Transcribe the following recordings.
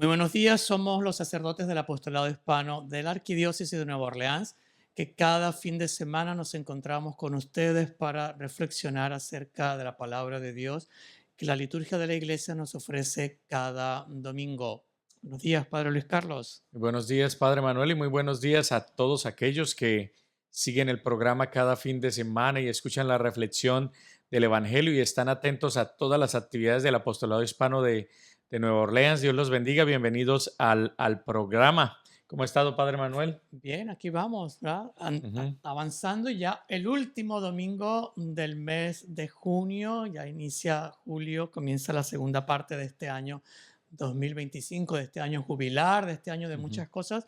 Muy buenos días, somos los sacerdotes del Apostolado Hispano de la Arquidiócesis de Nueva Orleans, que cada fin de semana nos encontramos con ustedes para reflexionar acerca de la palabra de Dios que la liturgia de la Iglesia nos ofrece cada domingo. Buenos días, Padre Luis Carlos. Muy buenos días, Padre Manuel, y muy buenos días a todos aquellos que siguen el programa cada fin de semana y escuchan la reflexión del Evangelio y están atentos a todas las actividades del Apostolado Hispano de Nueva Orleans. Dios los bendiga. Bienvenidos al programa. ¿Cómo ha estado, Padre Manuel? Bien, aquí vamos, ¿verdad? Ujú. Avanzando ya el último domingo del mes de junio, ya inicia julio, comienza la segunda parte de este año 2025, de este año jubilar, de este año de Ujú. muchas cosas.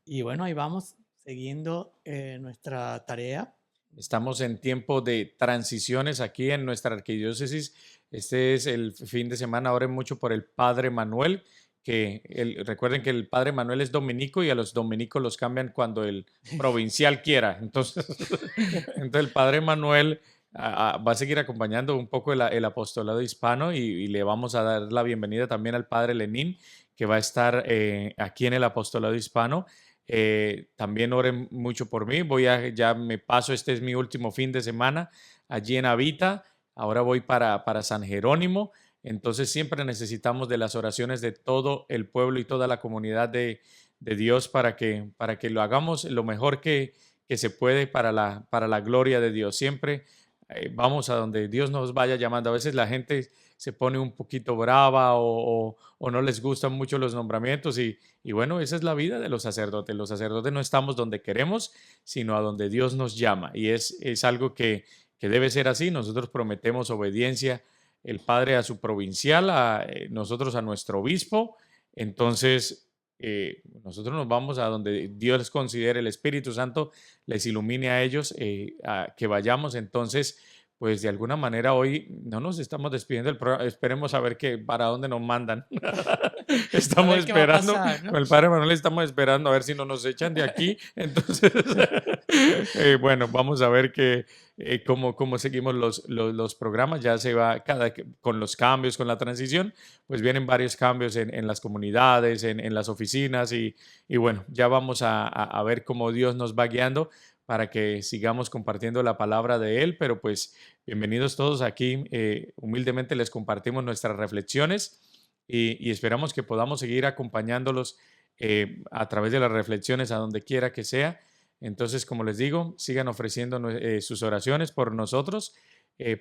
Y bueno, ahí vamos siguiendo nuestra tarea. Estamos en tiempo de transiciones aquí en nuestra arquidiócesis. Este es el fin de semana. Oren mucho por el Padre Manuel, recuerden que el Padre Manuel es dominico y a los dominicos los cambian cuando el provincial quiera. Entonces, entonces el Padre Manuel va a seguir acompañando un poco el apostolado hispano y le vamos a dar la bienvenida también al Padre Lenín, que va a estar aquí en el apostolado hispano. También oren mucho por mí. Ya me paso, este es mi último fin de semana allí en Avita. Ahora voy para San Jerónimo. Entonces siempre necesitamos de las oraciones de todo el pueblo y toda la comunidad de Dios para que lo hagamos lo mejor que se puede para la gloria de Dios. Siempre vamos a donde Dios nos vaya llamando. A veces la gente se pone un poquito brava o no les gustan mucho los nombramientos y bueno, esa es la vida de los sacerdotes. Los sacerdotes no estamos donde queremos, sino a donde Dios nos llama. Y es algo que debe ser así. Nosotros prometemos obediencia, el padre a su provincial, nosotros a nuestro obispo. Entonces, nosotros nos vamos a donde Dios les considere, el Espíritu Santo les ilumine a ellos, a que vayamos. Entonces, pues de alguna manera hoy no nos estamos despidiendo del programa, esperemos a ver para dónde nos mandan. A Estamos ver qué va a esperando, pasar, ¿no? con el padre Manuel estamos esperando a ver si no nos echan de aquí. Entonces, bueno, vamos a ver cómo seguimos los programas. Ya se va con los cambios, con la transición, pues vienen varios cambios en las comunidades, en las oficinas y bueno, ya vamos a ver cómo Dios nos va guiando para que sigamos compartiendo la palabra de Él, pero pues bienvenidos todos aquí. Humildemente les compartimos nuestras reflexiones y esperamos que podamos seguir acompañándolos a través de las reflexiones a donde quiera que sea. Entonces, como les digo, sigan ofreciendo sus oraciones por nosotros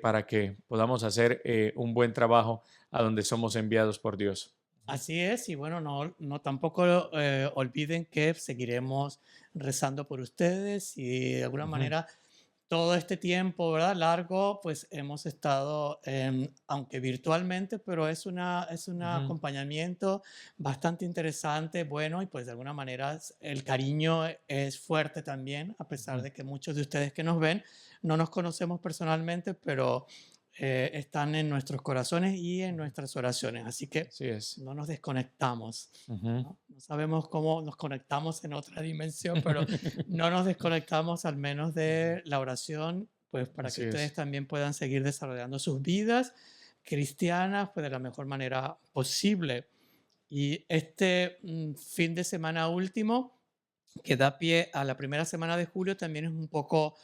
para que podamos hacer un buen trabajo a donde somos enviados por Dios. Así es, y bueno, no tampoco olviden que seguiremos rezando por ustedes y de alguna Ujú. manera todo este tiempo, ¿verdad? Largo, pues hemos estado, aunque virtualmente, pero es un Ujú. acompañamiento bastante interesante, bueno, y pues de alguna manera el cariño es fuerte también, a pesar Ujú. de que muchos de ustedes que nos ven no nos conocemos personalmente, pero están en nuestros corazones y en Ujú. nuestras oraciones, así que Así es. no nos desconectamos. Ujú. ¿No? No sabemos cómo nos conectamos en otra dimensión, pero no nos desconectamos al menos Ujú. de la oración, pues para que Así ustedes es. también puedan seguir desarrollando sus vidas cristianas pues de la mejor manera posible. Y este fin de semana último, que da pie a la primera semana de julio, también es un poco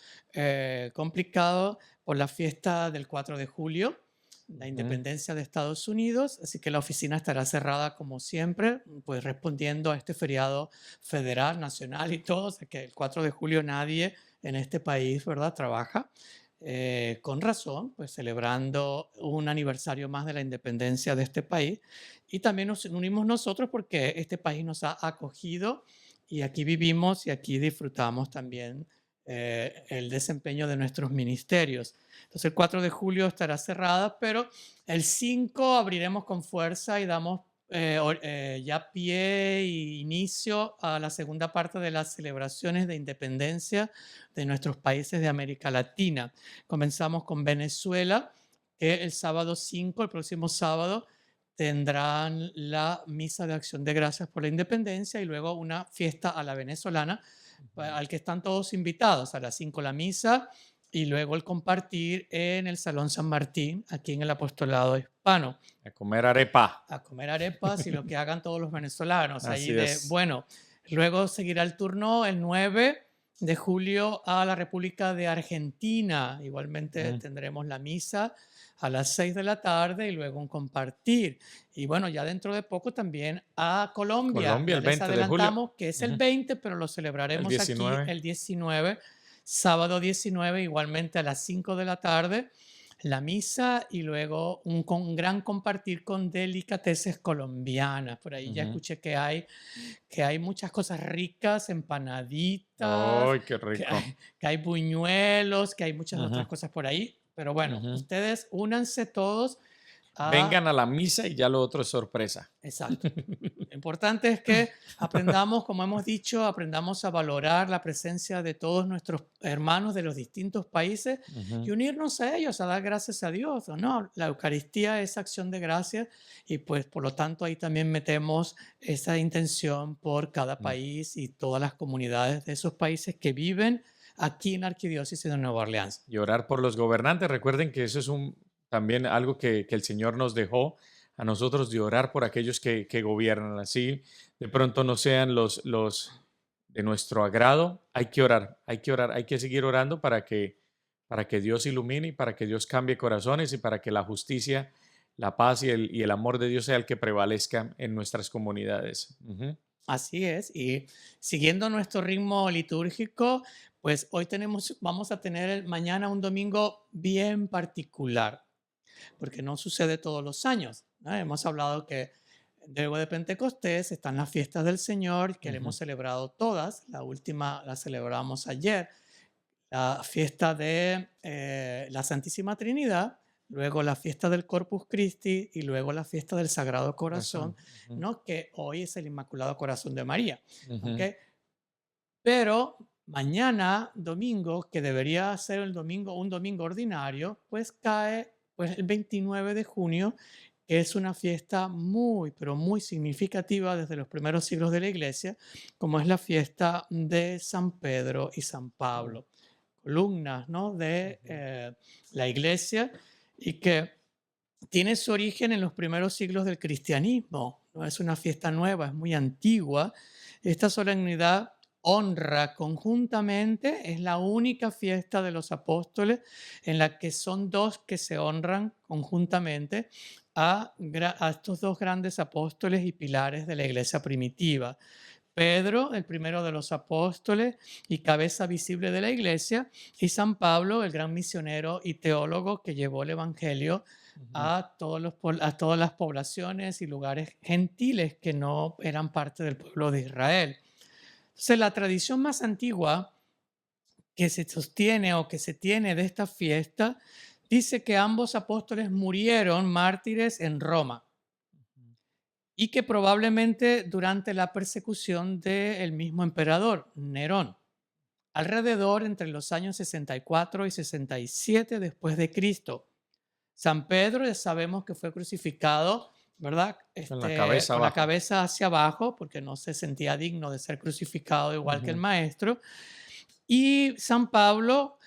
complicado por la fiesta del 4 de julio, la Ujú. independencia de Estados Unidos, así que la oficina estará cerrada como siempre, pues respondiendo a este feriado federal, nacional y todo, o sea que el 4 de julio nadie en este país, ¿verdad?, trabaja. Con razón, pues celebrando un aniversario más de la independencia de este país. Y también nos unimos nosotros porque este país nos ha acogido y aquí vivimos y aquí disfrutamos también el desempeño de nuestros ministerios. Entonces el 4 de julio estará cerrada, pero el 5 abriremos con fuerza y damos ya pie e inicio a la segunda parte de las celebraciones de independencia de nuestros países de América Latina. Comenzamos con Venezuela, que el sábado 5, el próximo sábado, tendrán la misa de acción de gracias por la independencia y luego una fiesta a la venezolana, Ujú. al que están todos invitados. A las 5 la misa, y luego el compartir en el Salón San Martín, aquí en el Apostolado Hispano, A comer arepa. a comer arepas y lo que hagan todos los venezolanos. Ahí Así de, es. bueno, luego seguirá el turno el 9 de julio a la República de Argentina. Igualmente Ujú. tendremos la misa a las 6 de la tarde y luego un compartir. Y bueno, ya dentro de poco también a Colombia. Colombia, Ya el les 20 de julio. adelantamos que es el Ujú. 20, pero lo El celebraremos aquí 19. el 19, sábado 19, igualmente a las 5 de la tarde la misa y luego un gran compartir con delicateces colombianas. Por ahí ya Ujú. escuché que hay muchas cosas ricas, empanaditas, ¡Ay, qué que rico! hay, que hay buñuelos, que hay muchas Ujú, otras cosas por ahí. Pero bueno, ujú. ustedes únanse todos a... Vengan a la misa y ya lo otro es sorpresa. Exacto. Lo importante es que aprendamos, como hemos dicho, aprendamos a valorar la presencia de todos nuestros hermanos de los distintos países y Ujú. unirnos a ellos, a dar gracias a Dios, ¿o no? La Eucaristía es acción de gracias y pues por lo tanto ahí también metemos esa intención por cada Mm. país y todas las comunidades de esos países que viven aquí en la Arquidiócesis de Nueva Orleans. Y orar por los gobernantes. Recuerden que eso es también algo que el Señor nos dejó a nosotros de orar por aquellos que gobiernan. Así de pronto no sean los de nuestro agrado. Hay que orar, hay que seguir orando para que Dios ilumine y para que Dios cambie corazones y para que la justicia, la paz y el amor de Dios sea el que prevalezca en nuestras comunidades. Ujú. Así es, y siguiendo nuestro ritmo litúrgico, pues hoy vamos a tener mañana un domingo bien particular, porque no sucede todos los años, ¿no? Hemos hablado que luego de Pentecostés están las fiestas del Señor, que le Ujú. hemos celebrado todas. La última la celebramos ayer, la fiesta de la Santísima Trinidad, luego la fiesta del Corpus Christi y luego la fiesta del Sagrado Corazón, Corazón. Ujú. ¿no? Que hoy es el Inmaculado Corazón de María. ¿Ok? Ujú. Pero mañana, domingo, que debería ser el domingo, un domingo ordinario, pues cae pues, el 29 de junio, que es una fiesta muy, pero muy significativa desde los primeros siglos de la Iglesia, como es la fiesta de San Pedro y San Mm. Pablo, columnas, ¿no? de Ujú. la Iglesia y que tiene su origen en los primeros siglos del cristianismo. No es una fiesta nueva, es muy antigua. Esta solemnidad honra conjuntamente, es la única fiesta de los apóstoles en la que son dos que se honran conjuntamente a estos dos grandes apóstoles y pilares de la iglesia primitiva. Pedro, el primero de los apóstoles y cabeza visible de la iglesia, y San Pablo, el gran misionero y teólogo que llevó el Evangelio Ujú. a, a todas las poblaciones y lugares gentiles que no eran parte del pueblo de Israel. Entonces, la tradición más antigua que se sostiene o que se tiene de esta fiesta dice que ambos apóstoles murieron mártires en Roma y que probablemente durante la persecución del mismo emperador, Nerón, alrededor entre los años 64 y 67 después de Cristo. San Pedro ya sabemos que fue crucificado, ¿verdad? Con la cabeza Con la abajo. cabeza hacia abajo porque no se sentía digno de ser crucificado igual que el Ujú. maestro. Y San Pablo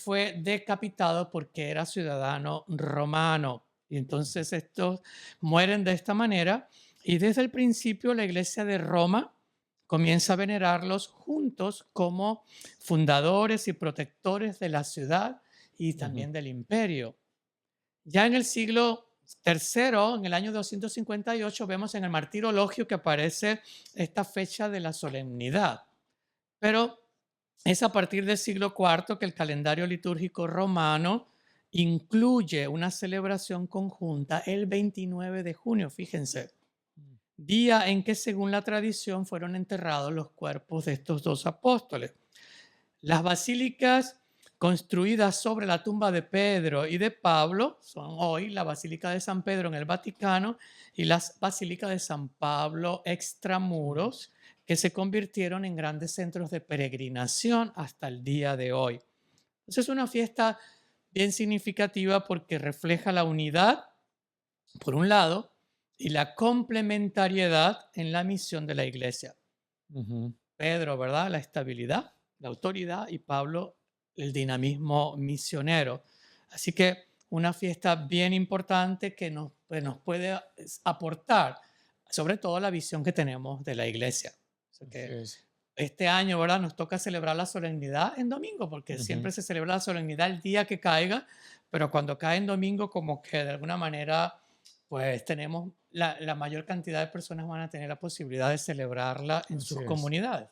fue decapitado porque era ciudadano romano. Y entonces estos mueren de esta manera. Y desde el principio la iglesia de Roma comienza a venerarlos juntos como fundadores y protectores de la ciudad y Ujú. también del imperio. Ya en el siglo tercero, en el año 258, vemos en el Martirologio que aparece esta fecha de la solemnidad. Pero es a partir del siglo cuarto que el calendario litúrgico romano incluye una celebración conjunta el 29 de junio, fíjense, día en que según la tradición fueron enterrados los cuerpos de estos dos apóstoles. Las basílicas construidas sobre la tumba de Pedro y de Pablo son hoy la Basílica de San Pedro en el Vaticano y las Basílicas de San Pablo extramuros, que se convirtieron en grandes centros de peregrinación hasta el día de hoy. Entonces es una fiesta bien significativa porque refleja la unidad, por un lado, y la complementariedad en la misión de la iglesia. Ujú. Pedro, ¿verdad? La estabilidad, la autoridad y Pablo el dinamismo misionero. Así que una fiesta bien importante que nos puede aportar, sobre todo la visión que tenemos de la iglesia. O sea Así que es. este año, ¿verdad? Nos toca celebrar la solemnidad en domingo, porque Ujú. siempre se celebra la solemnidad el día que caiga, pero cuando cae en domingo, como que de alguna manera, pues tenemos la mayor cantidad de personas van a tener la posibilidad de celebrarla en Así sus es. comunidades.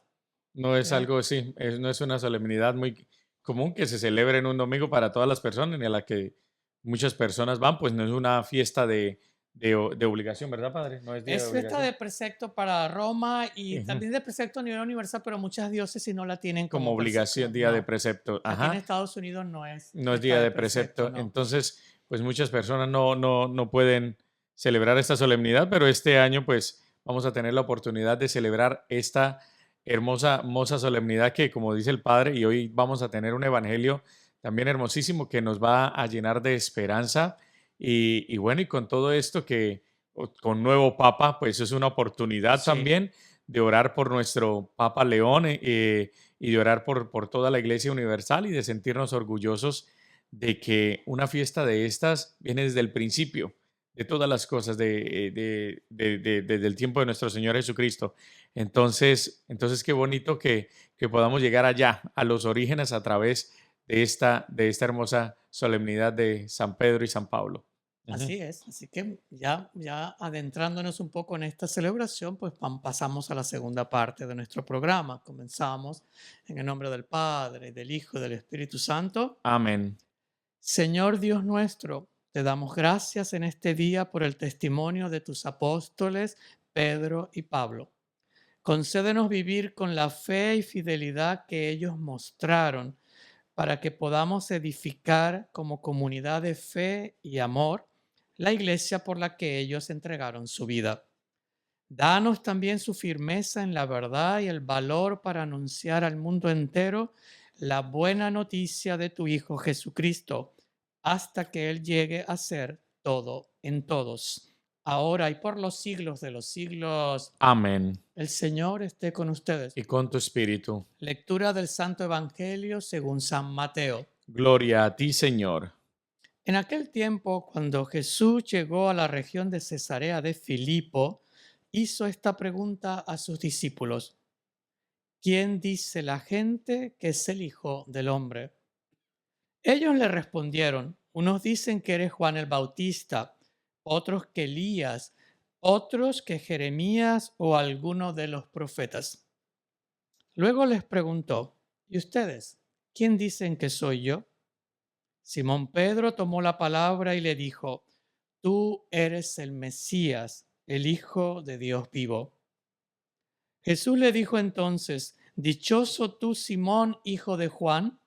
No es ¿Ok? algo, sí, no es una solemnidad muy común que se celebre en un domingo para todas las personas, ni a la que muchas personas van, pues no es una fiesta de obligación, ¿verdad, padre? No es día de Es fiesta obligación. de precepto para Roma y Ujú. también de precepto a nivel universal, pero muchas diócesis no la tienen Como como precepto. obligación, día de No, precepto. aquí en Ajá. Estados Unidos no es No es fiesta día de de precepto, precepto. no. Entonces, pues muchas personas no pueden celebrar esta solemnidad, pero este año pues vamos a tener la oportunidad de celebrar esta hermosa solemnidad que, como dice el Padre, y hoy vamos a tener un evangelio también hermosísimo que nos va a llenar de esperanza. Y bueno, y con todo esto con nuevo Papa, pues es una oportunidad Sí, también de orar por nuestro Papa León. Y de orar por toda la Iglesia Universal y de sentirnos orgullosos de que una fiesta de estas viene desde el principio de todas las cosas, desde el tiempo de nuestro Señor Jesucristo. Entonces qué bonito que podamos llegar allá, a los orígenes, a través de esta hermosa solemnidad de San Pedro y San Pablo. Ujú. así es. Así que ya adentrándonos un poco en esta celebración, pues pasamos a la segunda parte de nuestro programa. Comenzamos en el nombre del Padre, del Hijo y del Espíritu Santo. Amén. Señor Dios nuestro, te damos gracias en este día por el testimonio de tus apóstoles Pedro y Pablo. Concédenos vivir con la fe y fidelidad que ellos mostraron para que podamos edificar como comunidad de fe y amor la iglesia por la que ellos entregaron su vida. Danos también su firmeza en la verdad y el valor para anunciar al mundo entero la buena noticia de tu Hijo Jesucristo, hasta que Él llegue a ser todo en todos, ahora y por los siglos de los siglos. Amén. El Señor esté con ustedes. Y con tu espíritu. Lectura del Santo Evangelio según San Mateo. Gloria a ti, Señor. En aquel tiempo, cuando Jesús llegó a la región de Cesarea de Filipo, hizo esta pregunta a sus discípulos: ¿Quién dice la gente que es el Hijo del Hombre? Ellos le respondieron: unos dicen que eres Juan el Bautista, otros que Elías, otros que Jeremías o alguno de los profetas. Luego les preguntó: ¿y ustedes? ¿Quién dicen que soy yo? Simón Pedro tomó la palabra y le dijo: Tú eres el Mesías, el Hijo de Dios vivo. Jesús le dijo entonces: Dichoso tú, Simón, hijo de Juan,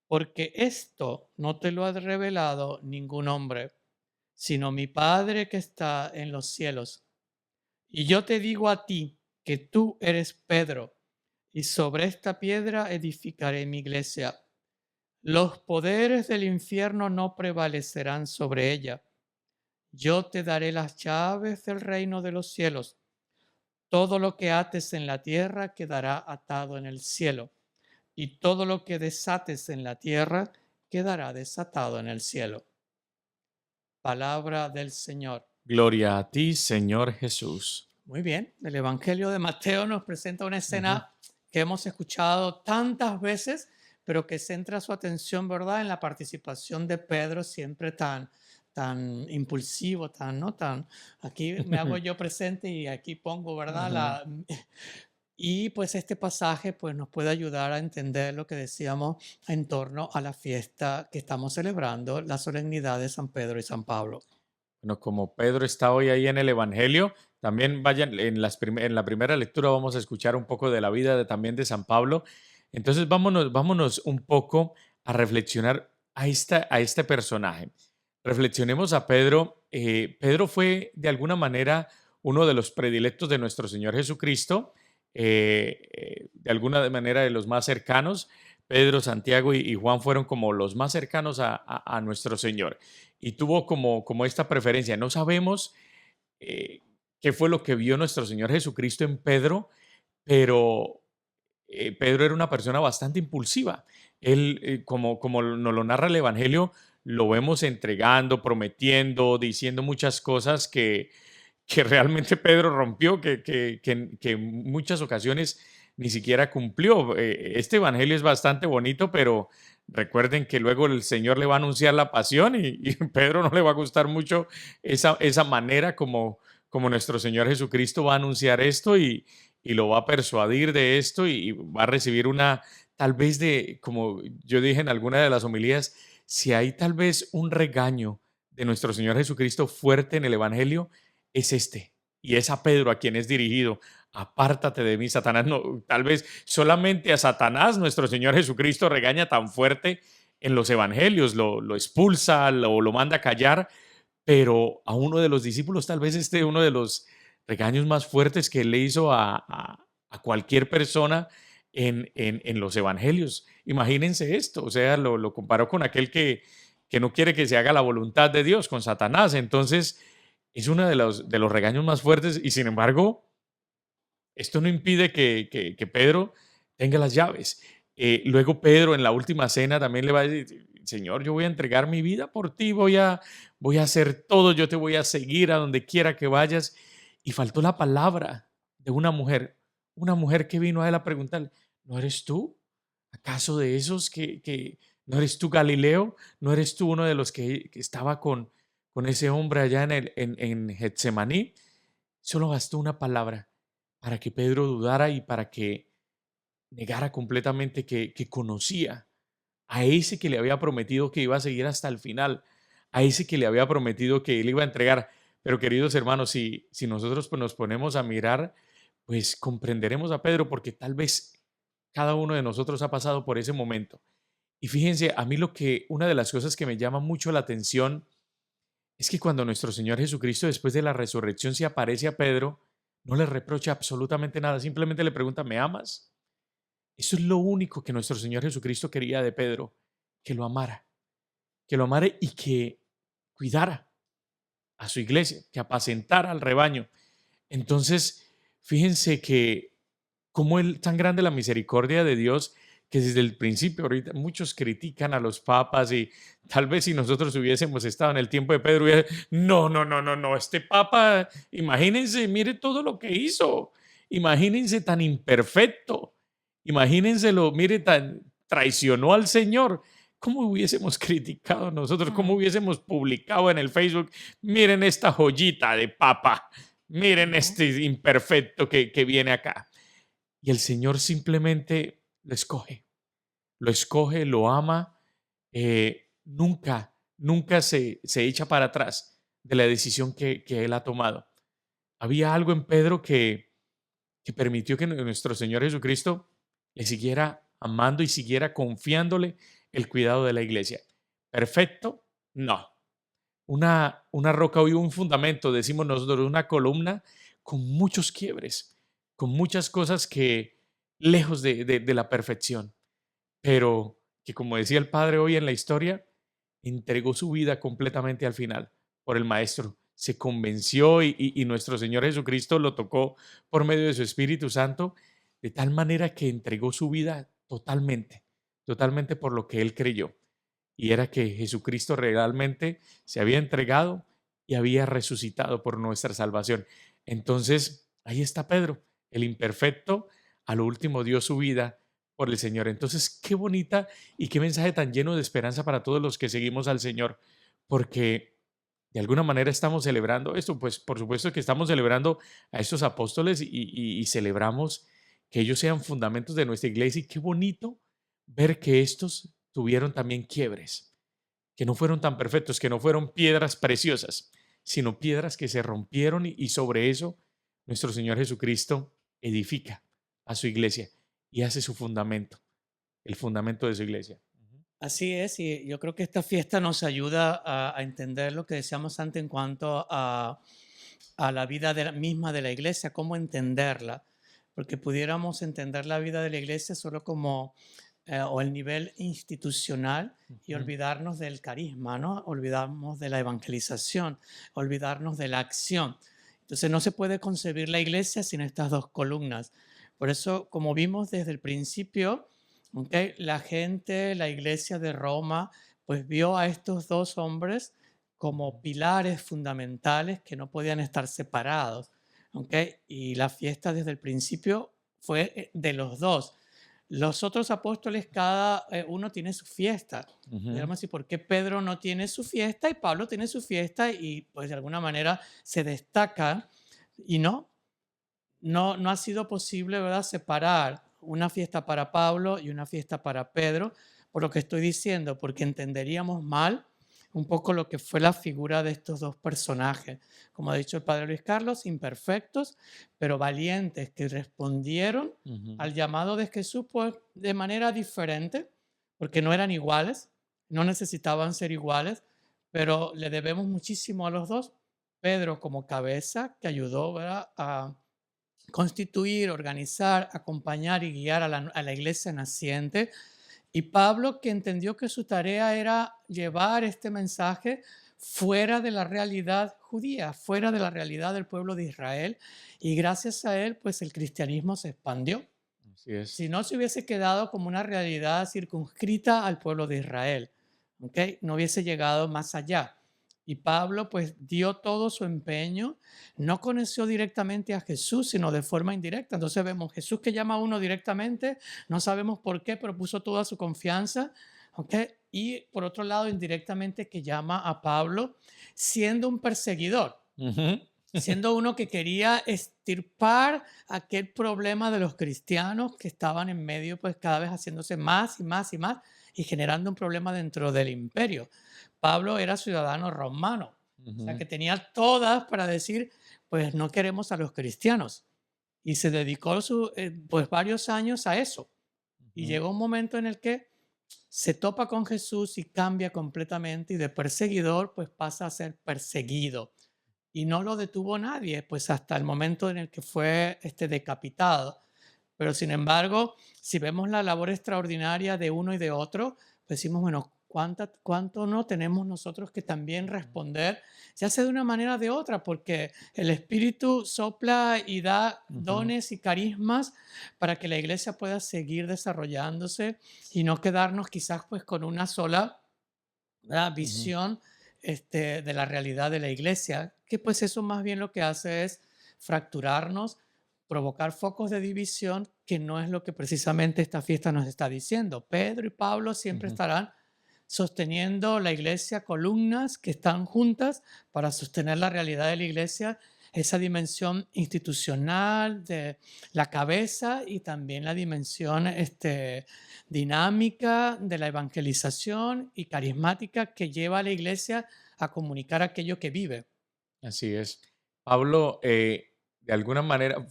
porque esto no te lo ha revelado ningún hombre, sino mi Padre que está en los cielos. Y yo te digo a ti que tú eres Pedro, y sobre esta piedra edificaré mi iglesia. Los poderes del infierno no prevalecerán sobre ella. Yo te daré las llaves del reino de los cielos. Todo lo que ates en la tierra quedará atado en el cielo, y todo lo que desates en la tierra quedará desatado en el cielo. Palabra del Señor. Gloria a ti, Señor Jesús. Muy bien, el Evangelio de Mateo nos presenta una Ujú. escena que hemos escuchado tantas veces, pero que centra su atención, ¿verdad?, en la participación de Pedro, siempre tan impulsivo, ¿no? Aquí me hago yo presente y aquí pongo, ¿verdad? Ujú. Y pues este pasaje pues nos puede ayudar a entender lo que decíamos en torno a la fiesta que estamos celebrando, la solemnidad de San Pedro y San Pablo. Bueno, como Pedro está hoy ahí en el Evangelio, también vayan en la primera lectura vamos a escuchar un poco de la vida también de San Pablo. Entonces vámonos un poco a reflexionar a este personaje. Reflexionemos a Pedro. Pedro fue de alguna manera uno de los predilectos de nuestro Señor Jesucristo, de alguna manera de los más cercanos. Pedro, Santiago y Juan fueron como los más cercanos a nuestro Señor y tuvo como esta preferencia. No sabemos qué fue lo que vio nuestro Señor Jesucristo en Pedro, pero Pedro era una persona bastante impulsiva. Él, como nos lo narra el Evangelio, lo vemos entregando, prometiendo, diciendo muchas cosas que realmente Pedro rompió, que en muchas ocasiones ni siquiera cumplió. Este Evangelio es bastante bonito, pero recuerden que luego el Señor le va a anunciar la pasión y Pedro no le va a gustar mucho esa manera como nuestro Señor Jesucristo va a anunciar esto y lo va a persuadir de esto y va a recibir una, tal vez como yo dije en alguna de las homilías, si hay tal vez un regaño de nuestro Señor Jesucristo fuerte en el Evangelio, es este. Y es a Pedro a quien es dirigido. Apártate de mí, Satanás. No, tal vez solamente a Satanás nuestro Señor Jesucristo regaña tan fuerte en los evangelios, lo expulsa, lo manda a callar, pero a uno de los discípulos tal vez uno de los regaños más fuertes que él le hizo a cualquier persona en los evangelios. Imagínense esto, o sea, lo comparó con aquel que no quiere que se haga la voluntad de Dios, con Satanás. Entonces, es uno de los regaños más fuertes y sin embargo, esto no impide que Pedro tenga las llaves. Luego Pedro en la última cena también le va a decir, Señor, yo voy a entregar mi vida por ti, voy a hacer todo, yo te voy a seguir a donde quiera que vayas. Y faltó la palabra de una mujer que vino a él a preguntarle, ¿no eres tú? ¿Acaso de esos no eres tú Galileo? ¿No eres tú uno de los que estaba con ese hombre allá en Getsemaní? Solo bastó una palabra para que Pedro dudara y para que negara completamente que conocía a ese que le había prometido que iba a seguir hasta el final, a ese que le había prometido que él iba a entregar. Pero queridos hermanos, si nosotros pues, nos ponemos a mirar, pues comprenderemos a Pedro porque tal vez cada uno de nosotros ha pasado por ese momento. Y fíjense, a mí una de las cosas que me llama mucho la atención es que cuando nuestro Señor Jesucristo después de la resurrección se aparece a Pedro, no le reprocha absolutamente nada, simplemente le pregunta, ¿me amas? Eso es lo único que nuestro Señor Jesucristo quería de Pedro, que lo amara y que cuidara a su iglesia, que apacentara al rebaño. Entonces, fíjense que cómo es tan grande la misericordia de Dios que desde el principio, ahorita muchos critican a los papas y tal vez si nosotros hubiésemos estado en el tiempo de Pedro, no, no, no, no, no, este papa, imagínense, mire todo lo que hizo, imagínense tan imperfecto, imagínenselo, mire, tan traicionó al Señor. ¿Cómo hubiésemos criticado nosotros? ¿Cómo Mm, hubiésemos publicado en el Facebook? Miren esta joyita de papa, miren ujú. este imperfecto que viene acá. Y el Señor simplemente lo escoge, lo ama, nunca se echa para atrás de la decisión que Él ha tomado. Había algo en Pedro que permitió que nuestro Señor Jesucristo le siguiera amando y siguiera confiándole el cuidado de la iglesia. ¿Perfecto? No. Una roca y un fundamento, decimos nosotros, una columna con muchos quiebres, con muchas cosas que lejos de la perfección, pero que como decía el padre hoy en la historia, entregó su vida completamente al final por el maestro. Se convenció y nuestro Señor Jesucristo lo tocó por medio de su Espíritu Santo, de tal manera que entregó su vida totalmente, totalmente por lo que él creyó y era que Jesucristo realmente se había entregado y había resucitado por nuestra salvación. Entonces, ahí está Pedro, el imperfecto, a lo último dio su vida por el Señor. Entonces, qué bonita y qué mensaje tan lleno de esperanza para todos los que seguimos al Señor, porque de alguna manera estamos celebrando esto, pues por supuesto que estamos celebrando a estos apóstoles y celebramos que ellos sean fundamentos de nuestra iglesia y qué bonito ver que estos tuvieron también quiebres, que no fueron tan perfectos, que no fueron piedras preciosas, sino piedras que se rompieron y sobre eso nuestro Señor Jesucristo edifica a su iglesia y hace su fundamento, el fundamento de su iglesia. Así es, y yo creo que esta fiesta nos ayuda a entender lo que decíamos antes en cuanto a la vida misma de la iglesia, cómo entenderla, porque pudiéramos entender la vida de la iglesia solo como, o el nivel institucional y Ujú. olvidarnos del carisma, ¿no? Olvidarnos de la evangelización, olvidarnos de la acción. Entonces no se puede concebir la iglesia sin estas dos columnas, Por eso, como vimos desde el principio, ¿ok? La gente, la iglesia de Roma, pues vio a estos dos hombres como pilares fundamentales que no podían estar separados, ¿ok? Y la fiesta desde el principio fue de los dos. Los otros apóstoles, cada uno tiene su fiesta. Ujú. Digamos así, ¿por qué Pedro no tiene su fiesta y Pablo tiene su fiesta y pues de alguna manera se destaca y no ha sido posible, ¿verdad?, separar una fiesta para Pablo y una fiesta para Pedro, por lo que estoy diciendo, porque entenderíamos mal un poco lo que fue la figura de estos dos personajes. Como ha dicho el padre Luis Carlos, imperfectos, pero valientes, que respondieron Ujú. al llamado de Jesús pues, de manera diferente, porque no eran iguales, no necesitaban ser iguales, pero le debemos muchísimo a los dos. Pedro como cabeza, que ayudó, ¿verdad?, a constituir, organizar, acompañar y guiar a la iglesia naciente. Y Pablo, que entendió que su tarea era llevar este mensaje fuera de la realidad judía, fuera de la realidad del pueblo de Israel. Y gracias a él, pues el cristianismo se expandió. Así es. Si no se hubiese quedado como una realidad circunscrita al pueblo de Israel, ¿ok? No hubiese llegado más allá. Y Pablo pues dio todo su empeño, no conoció directamente a Jesús, sino de forma indirecta. Entonces vemos Jesús que llama a uno directamente, no sabemos por qué, pero puso toda su confianza, ¿ok? Y por otro lado, indirectamente que llama a Pablo siendo un perseguidor, Ujú. siendo uno que quería extirpar aquel problema de los cristianos que estaban en medio, pues cada vez haciéndose más y más y más y generando un problema dentro del imperio. Pablo era ciudadano romano, o sea Ujú. que tenía todas para decir, pues no queremos a los cristianos. Y se dedicó pues varios años a eso. Y Ujú. llegó un momento en el que se topa con Jesús y cambia completamente y de perseguidor pues pasa a ser perseguido y no lo detuvo nadie, pues hasta el momento en el que fue decapitado. Pero sin embargo, si vemos la labor extraordinaria de uno y de otro, pues decimos, bueno, ¿cuánto no tenemos nosotros que también responder, ya sea de una manera o de otra? Porque el Espíritu sopla y da Ujú. dones y carismas para que la iglesia pueda seguir desarrollándose y no quedarnos quizás pues con una sola, ¿verdad?, Ujú. visión de la realidad de la iglesia, que pues eso más bien lo que hace es fracturarnos, provocar focos de división, que no es lo que precisamente esta fiesta nos está diciendo. Pedro y Pablo siempre Ujú. estarán sosteniendo la iglesia, columnas que están juntas para sostener la realidad de la iglesia, esa dimensión institucional de la cabeza y también la dimensión dinámica de la evangelización y carismática que lleva a la iglesia a comunicar aquello que vive. Así es. Pablo, de alguna manera,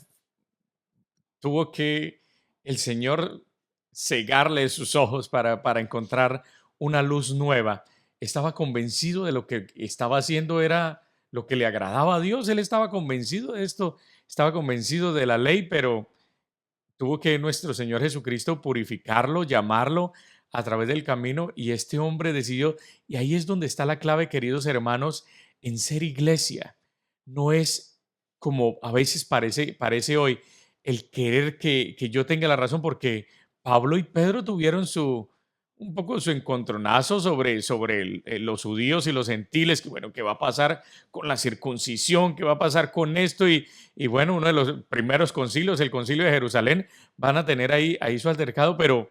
tuvo que el Señor cegarle sus ojos para encontrar una luz nueva. Estaba convencido de lo que estaba haciendo era lo que le agradaba a Dios. Él estaba convencido de esto, estaba convencido de la ley, pero tuvo que nuestro Señor Jesucristo purificarlo, llamarlo a través del camino y este hombre decidió, y ahí es donde está la clave, queridos hermanos, en ser iglesia. No es como a veces parece hoy el querer que yo tenga la razón, porque Pablo y Pedro tuvieron un poco su encontronazo sobre los judíos y los gentiles, que bueno, ¿qué va a pasar con la circuncisión? ¿Qué va a pasar con esto? Y bueno, uno de los primeros concilios, el concilio de Jerusalén, van a tener ahí su altercado, pero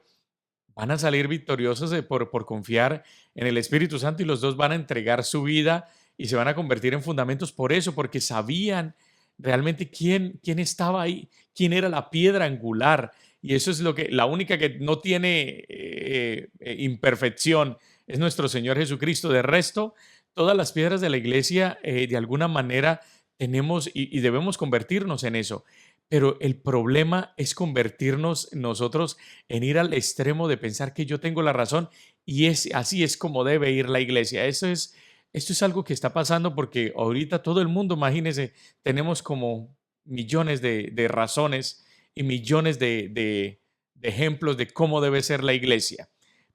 van a salir victoriosos por confiar en el Espíritu Santo y los dos van a entregar su vida y se van a convertir en fundamentos por eso, porque sabían realmente quién estaba ahí, quién era la piedra angular. Y eso es la única que no tiene imperfección, es nuestro Señor Jesucristo. De resto, todas las piedras de la iglesia, de alguna manera, tenemos y debemos convertirnos en eso. Pero el problema es convertirnos nosotros en ir al extremo de pensar que yo tengo la razón y así es como debe ir la iglesia. Esto es algo que está pasando porque ahorita todo el mundo, imagínense, tenemos como millones de razones y millones de ejemplos de cómo debe ser la iglesia.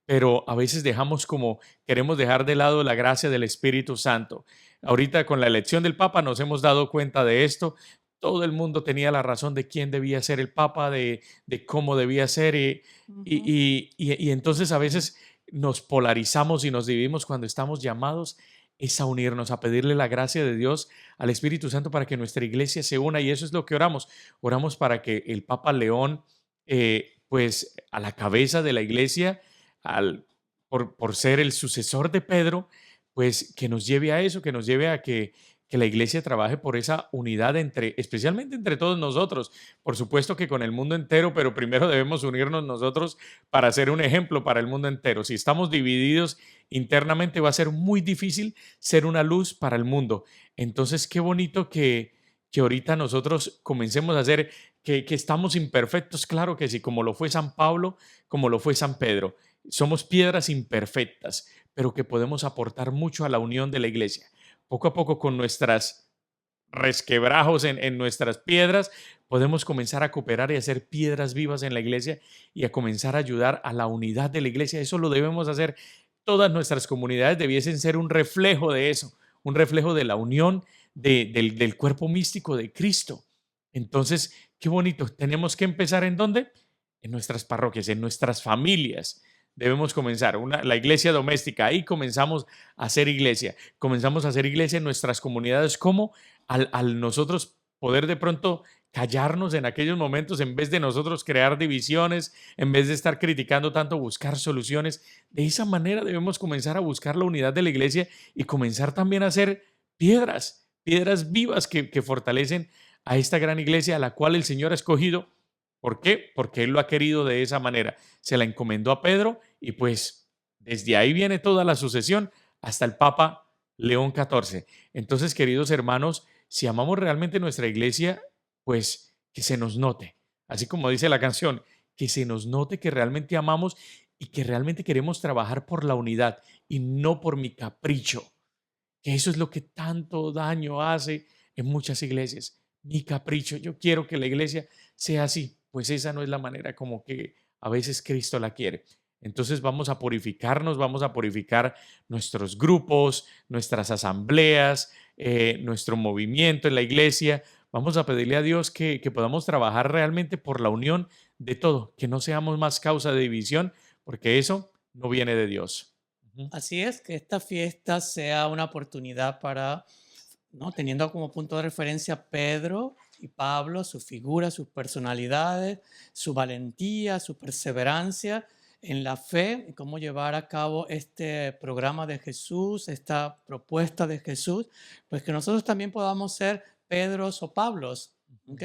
Pero a veces queremos dejar de lado la gracia del Espíritu Santo. Ahorita con la elección del Papa nos hemos dado cuenta de esto. todo el mundo tenía la razón de quién debía ser el papa, de cómo debía ser, Ujú. y entonces a veces nos polarizamos y nos dividimos cuando estamos llamados es a unirnos, a pedirle la gracia de Dios al Espíritu Santo para que nuestra iglesia se una, y eso es lo que oramos. Oramos para que el Papa León, pues a la cabeza de la iglesia, por ser el sucesor de Pedro, pues que nos lleve a eso, que nos lleve a que la iglesia trabaje por esa unidad entre, especialmente entre todos nosotros. Por supuesto que con el mundo entero, pero primero debemos unirnos nosotros para ser un ejemplo para el mundo entero. Si estamos divididos internamente, va a ser muy difícil ser una luz para el mundo. Entonces, qué bonito que ahorita nosotros comencemos a hacer, que estamos imperfectos, claro que sí, como lo fue San Pablo, como lo fue San Pedro. Somos piedras imperfectas, pero que podemos aportar mucho a la unión de la iglesia. Poco a poco, con nuestras resquebrajos en nuestras piedras, podemos comenzar a cooperar y a hacer piedras vivas en la iglesia y a comenzar a ayudar a la unidad de la iglesia. Eso lo debemos hacer. Todas nuestras comunidades debiesen ser un reflejo de eso, un reflejo de la unión del cuerpo místico de Cristo. Entonces, qué bonito. Tenemos que empezar ¿en dónde? En nuestras parroquias, en nuestras familias. Debemos comenzar la iglesia doméstica. Ahí comenzamos a hacer iglesia. Comenzamos a hacer iglesia en nuestras comunidades. ¿Cómo? Al nosotros poder de pronto callarnos en aquellos momentos, en vez de nosotros crear divisiones, en vez de estar criticando tanto, buscar soluciones. De esa manera debemos comenzar a buscar la unidad de la iglesia y comenzar también a hacer piedras vivas que fortalecen a esta gran iglesia a la cual el Señor ha escogido. ¿Por qué? Porque Él lo ha querido de esa manera. Se la encomendó a Pedro y pues desde ahí viene toda la sucesión hasta el Papa León XIV. Entonces, queridos hermanos, si amamos realmente nuestra iglesia, pues que se nos note, así como dice la canción, que se nos note que realmente amamos y que realmente queremos trabajar por la unidad y no por mi capricho, que eso es lo que tanto daño hace en muchas iglesias. Mi capricho, yo quiero que la iglesia sea así, pues esa no es la manera como que a veces Cristo la quiere. Entonces vamos a purificarnos, vamos a purificar nuestros grupos, nuestras asambleas, nuestro movimiento en la iglesia. Vamos a pedirle a Dios que podamos trabajar realmente por la unión de todo, que no seamos más causa de división, porque eso no viene de Dios. Ujú. Así es, que esta fiesta sea una oportunidad para, ¿no? Teniendo como punto de referencia a Pedro y Pablo, su figura, sus personalidades, su valentía, su perseverancia en la fe, y cómo llevar a cabo este programa de Jesús, esta propuesta de Jesús, pues que nosotros también podamos ser Pedros o Pablos, ¿ok?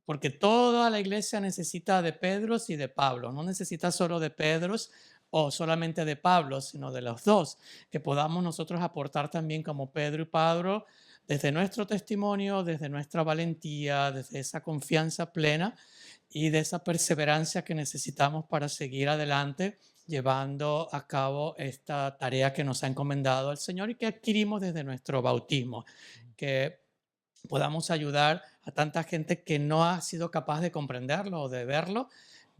Porque toda la iglesia necesita de Pedros y de Pablo, no necesita solo de Pedros o solamente de Pablo, sino de los dos, que podamos nosotros aportar también como Pedro y Pablo desde nuestro testimonio, desde nuestra valentía, desde esa confianza plena y de esa perseverancia que necesitamos para seguir adelante llevando a cabo esta tarea que nos ha encomendado el Señor y que adquirimos desde nuestro bautismo, que podamos ayudar a tanta gente que no ha sido capaz de comprenderlo o de verlo,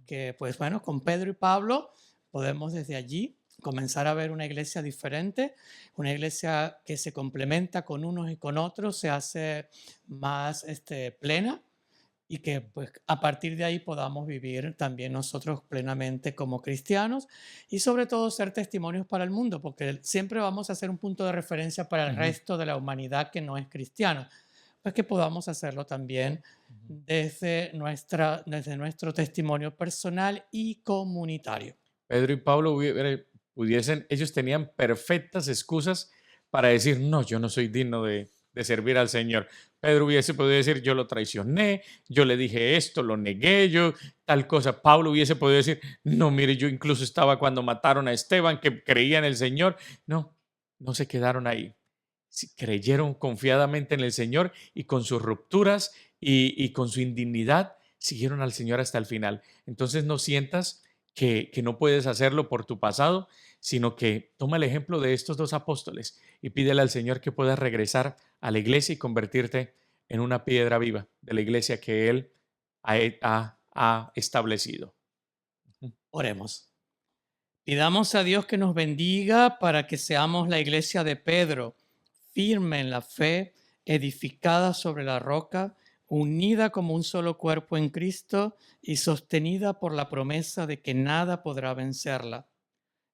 que pues bueno, con Pedro y Pablo podemos desde allí comenzar a ver una iglesia diferente, una iglesia que se complementa con unos y con otros, se hace más plena y que pues a partir de ahí podamos vivir también nosotros plenamente como cristianos y sobre todo ser testimonios para el mundo, porque siempre vamos a ser un punto de referencia para el Ujú, resto de la humanidad que no es cristiana, pues que podamos hacerlo también ujú. desde nuestro testimonio personal y comunitario. Pedro y Pablo pudiesen, ellos tenían perfectas excusas para decir, no, yo no soy digno de servir al Señor. Pedro hubiese podido decir, yo lo traicioné, yo le dije esto, lo negué, yo tal cosa. Pablo hubiese podido decir, no, mire, yo incluso estaba cuando mataron a Esteban, que creía en el Señor. No, no se quedaron ahí. Sí, creyeron confiadamente en el Señor y con sus rupturas y con su indignidad siguieron al Señor hasta el final. Entonces no sientas que no puedes hacerlo por tu pasado, sino que toma el ejemplo de estos dos apóstoles y pídele al Señor que puedas regresar a la iglesia y convertirte en una piedra viva de la iglesia que Él ha establecido. Ujú. Oremos. Pidamos a Dios que nos bendiga para que seamos la iglesia de Pedro, firme en la fe, edificada sobre la roca, unida como un solo cuerpo en Cristo y sostenida por la promesa de que nada podrá vencerla.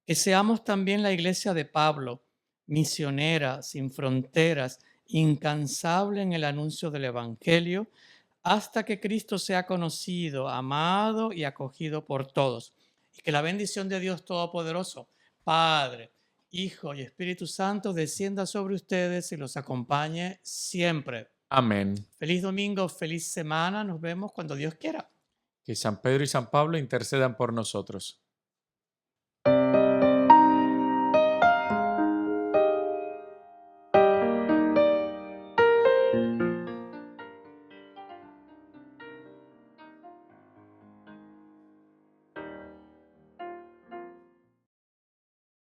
Que seamos también la iglesia de Pablo, misionera, sin fronteras, incansable en el anuncio del Evangelio, hasta que Cristo sea conocido, amado y acogido por todos. Y que la bendición de Dios Todopoderoso, Padre, Hijo y Espíritu Santo, descienda sobre ustedes y los acompañe siempre. Amén. Feliz domingo, feliz semana. Nos vemos cuando Dios quiera. Que San Pedro y San Pablo intercedan por nosotros.